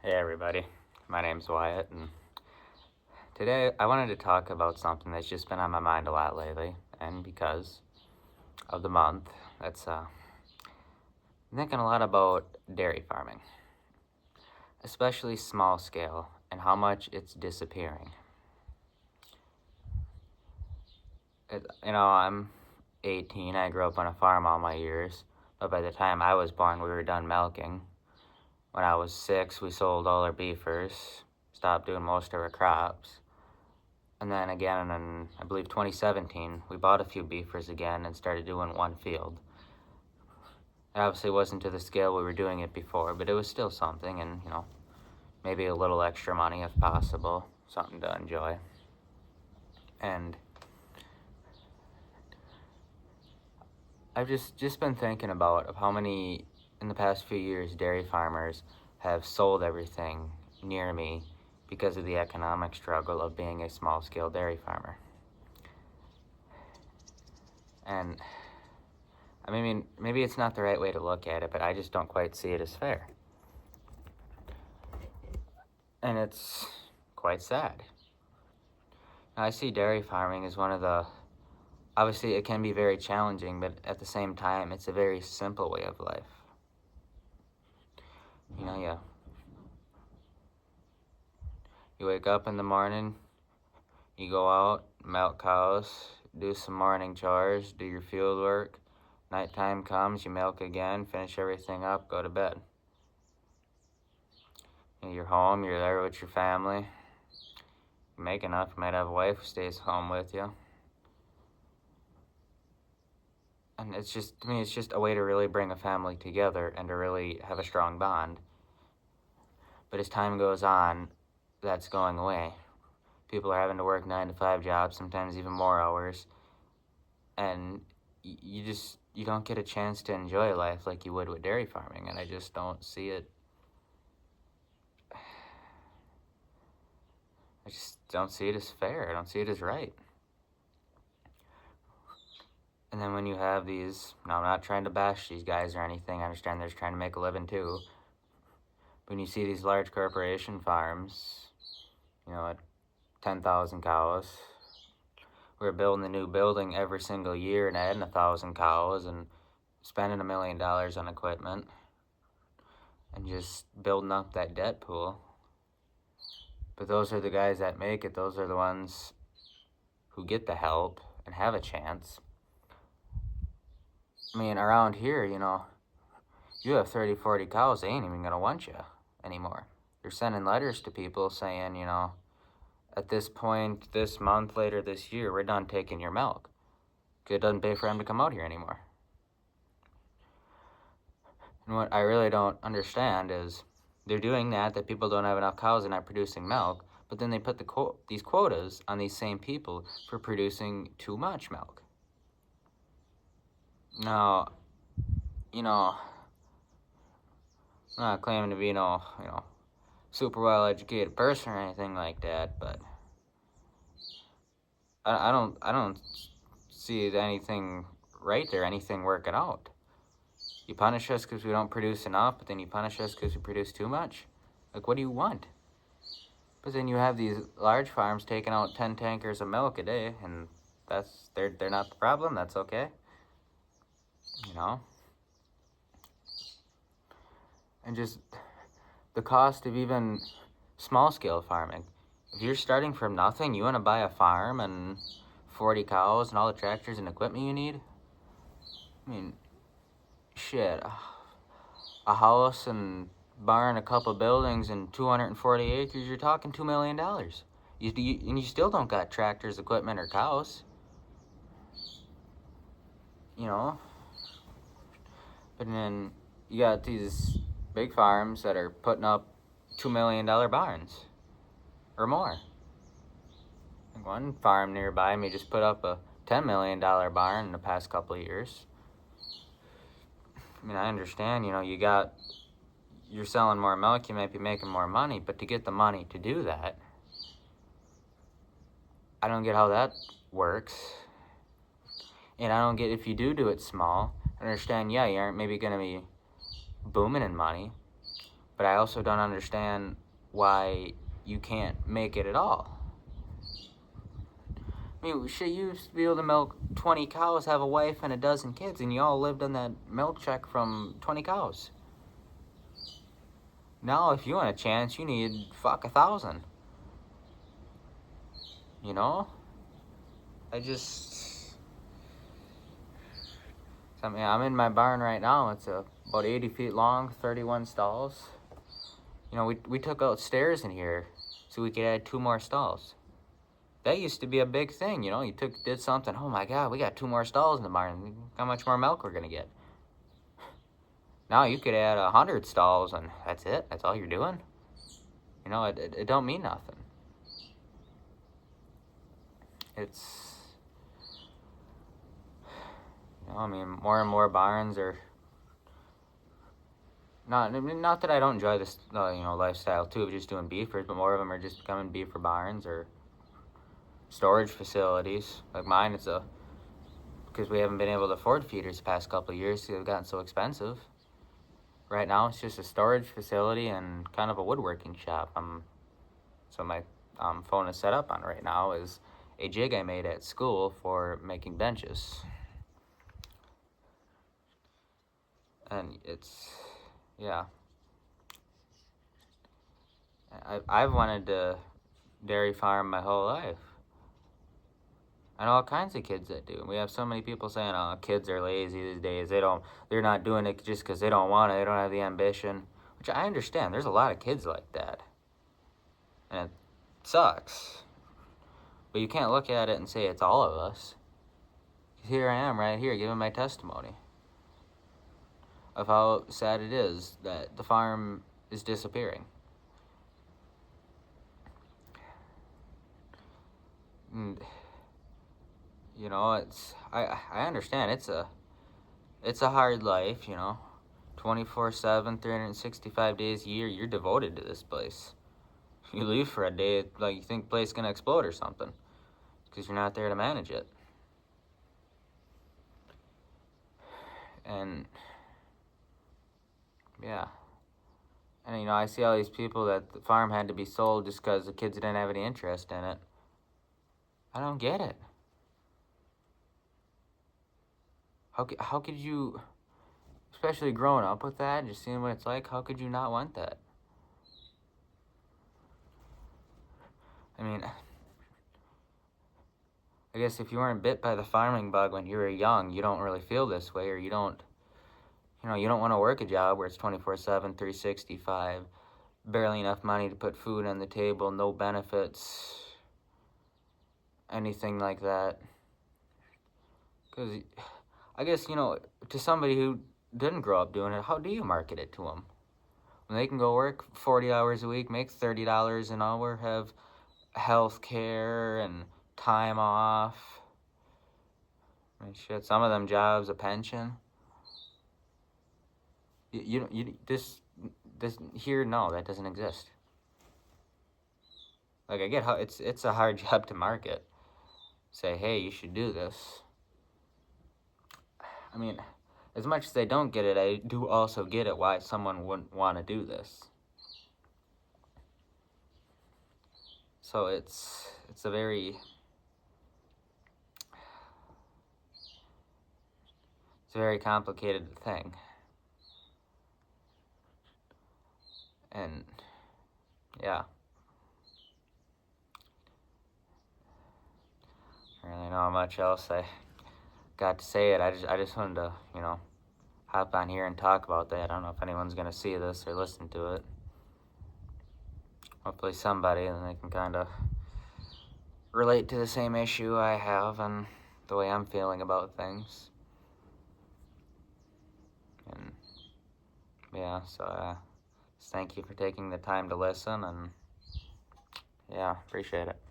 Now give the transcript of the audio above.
Hey everybody, my name's Wyatt, and today I wanted to talk about something that's just been on my mind a lot lately, and because of the month, I'm thinking a lot about dairy farming, especially small scale, and how much it's disappearing. I'm 18, I grew up on a farm all my years, but by the time I was born, we were done milking. When I was 6, we sold all our beefers, stopped doing most of our crops. And then again in, I believe, 2017, we bought a few beefers again and started doing one field. It obviously wasn't to the scale we were doing it before, but it was still something, and, maybe a little extra money if possible, something to enjoy. And I've just been thinking about how many, in the past few years, dairy farmers have sold everything near me because of the economic struggle of being a small-scale dairy farmer. And I mean, maybe it's not the right way to look at it, but I just don't quite see it as fair. And it's quite sad. I see dairy farming as obviously it can be very challenging, but at the same time, it's a very simple way of life. You wake up in the morning, you go out, milk cows, do some morning chores, do your field work. Nighttime comes, you milk again, finish everything up, go to bed. You're home, you're there with your family. You make enough, you might have a wife who stays home with you. And to me, it's just a way to really bring a family together and to really have a strong bond. But as time goes on, that's going away. People are having to work 9 to 5 jobs, sometimes even more hours. And you don't get a chance to enjoy life like you would with dairy farming. And I just don't see it. I just don't see it as fair. I don't see it as right. And then when you have these, now I'm not trying to bash these guys or anything, I understand they're just trying to make a living too. When you see these large corporation farms, at 10,000 cows, we're building a new building every single year and adding 1,000 cows and spending $1 million on equipment and just building up that debt pool. But those are the guys that make it. Those are the ones who get the help and have a chance. I mean, around here, you have 30, 40 cows, they ain't even going to want you anymore. They're sending letters to people saying, at this point, this month, later this year, we're done taking your milk. Because it doesn't pay for them to come out here anymore. And what I really don't understand is they're doing that people don't have enough cows and not producing milk, but then they put these quotas on these same people for producing too much milk. Now, I'm not claiming to be super well-educated person or anything like that, but I don't see anything right there, anything working out. You punish us because we don't produce enough, but then you punish us because we produce too much. Like, what do you want? But then you have these large farms taking out 10 tankers of milk a day, and they're not the problem. That's okay. And just the cost of even small-scale farming. If you're starting from nothing, you want to buy a farm and 40 cows and all the tractors and equipment you need? I mean, shit. A house and barn, a couple buildings, and 240 acres, you're talking $2 million. And you still don't got tractors, equipment, or cows. But then you got these big farms that are putting up $2 million barns or more. Like one farm nearby me just put up a $10 million barn in the past couple of years. I mean, I understand, you're selling more milk, you might be making more money, but to get the money to do that, I don't get how that works. And I don't get, if you do it small, I understand, yeah, you aren't maybe going to be booming in money, But I also don't understand why you can't make it at all. I mean, shit, you used to be able to milk 20 cows, have a wife and a dozen kids, and you all lived on that milk check from 20 cows. Now, if you want a chance, you need 1,000. You know? I mean, I'm in my barn right now. It's about 80 feet long, 31 stalls. You know, we took out stairs in here so we could add 2 more stalls. That used to be a big thing, you know. You did something, oh my God, we got 2 more stalls in the barn. How much more milk we're gonna get? Now you could add 100 stalls and that's it. That's all you're doing. You know, it don't mean nothing. It's, you know, I mean, more and more barns are not that I don't enjoy this, you know, lifestyle too of just doing beefers, but more of them are just becoming beefer barns or storage facilities. Like mine, it's because we haven't been able to afford feeders the past couple of years because they've gotten so expensive. Right now, it's just a storage facility and kind of a woodworking shop. So my phone is set up on right now is a jig I made at school for making benches. And it's, yeah. I've wanted to dairy farm my whole life. I know all kinds of kids that do. We have so many people saying, "Oh, kids are lazy these days. They're not doing it just because they don't want it. They don't have the ambition," which I understand. There's a lot of kids like that, and it sucks. But you can't look at it and say it's all of us. Here I am, right here, giving my testimony of how sad it is that the farm is disappearing. And, you know, I understand it's a hard life, you know. 24/7, 365 days a year, you're devoted to this place. You leave for a day, like you think the place is gonna explode or something, because you're not there to manage it. And yeah, and you know, I see all these people that the farm had to be sold just because the kids didn't have any interest in it. I don't get it. How could you, especially growing up with that, just seeing what it's like, how could you not want that? I mean, I guess if you weren't bit by the farming bug when you were young, you don't really feel this way, or you don't, you know, you don't want to work a job where it's 24/7, 365, barely enough money to put food on the table, no benefits, anything like that. Because I guess, you know, to somebody who didn't grow up doing it, how do you market it to them? When they can go work 40 hours a week, make $30 an hour, have health care and time off. I mean, shit, some of them jobs, a pension. This here, no, that doesn't exist. Like, I get how it's a hard job to market. Say, hey, you should do this. I mean, as much as I don't get it, I do also get it why someone wouldn't want to do this. So it's a very complicated thing. And yeah. I don't really know how much else I got to say it. I just wanted to, you know, hop on here and talk about that. I don't know if anyone's gonna see this or listen to it. Hopefully somebody, and they can kind of relate to the same issue I have and the way I'm feeling about things. And yeah, so thank you for taking the time to listen, and yeah, appreciate it.